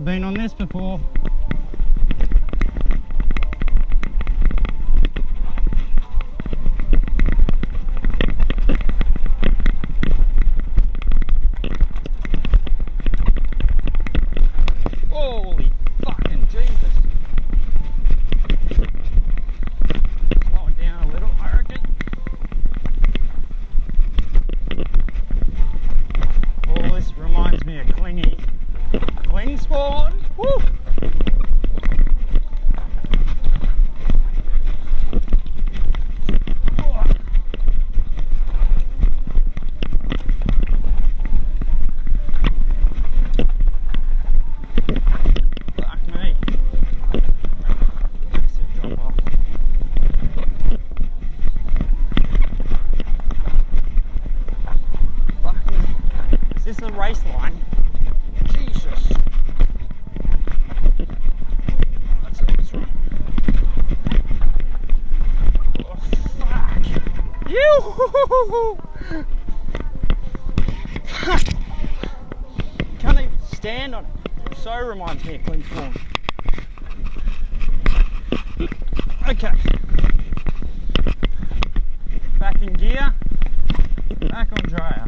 Never been on this before. Holy fucking Jesus. Slow it down a little, I reckon. Oh, this reminds me of cling spawn. Woo! Is this a race line? Jesus. Let's see what's wrong. Oh, fuck. You! Fuck. Can't even stand on it. So reminds me of clean spawn. Okay. Back in gear. Back on dryer.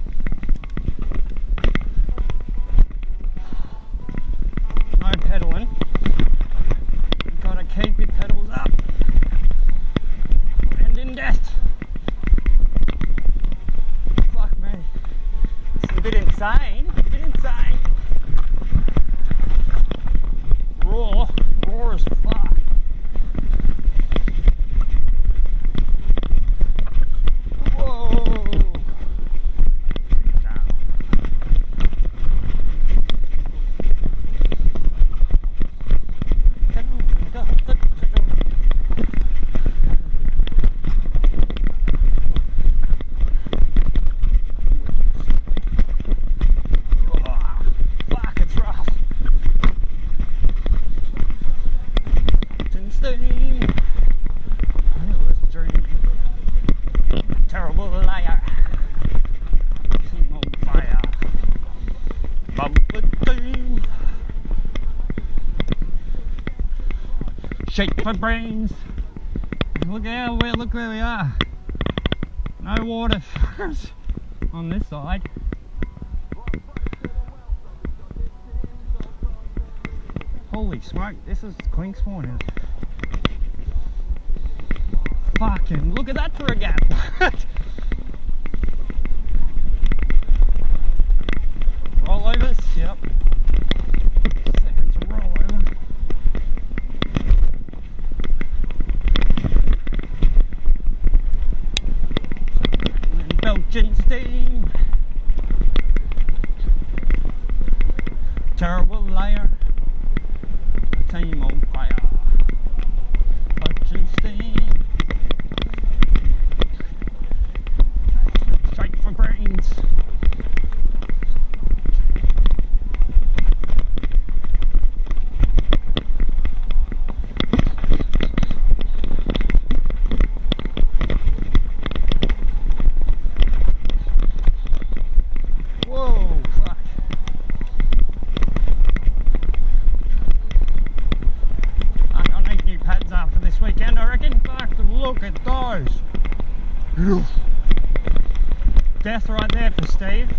No pedaling. You've got to keep your pedals up. And in death. Fuck me. It's a bit insane. Raw as fuck. Whoa. Terrible liar. Team on fire. Bumper team. Shake my brains. Look where we are. No water on this side. Holy smoke, this is clink spawn. Fucking look at that for a gap. Rollovers, yep. Second to rollover. And Belgian steam. Terrible layer. Team on fire. Belgian steam. Shake for brains. Whoa, fuck. I'll need new pads after this weekend, I reckon. Fuck, look at those. Death right there for Steve.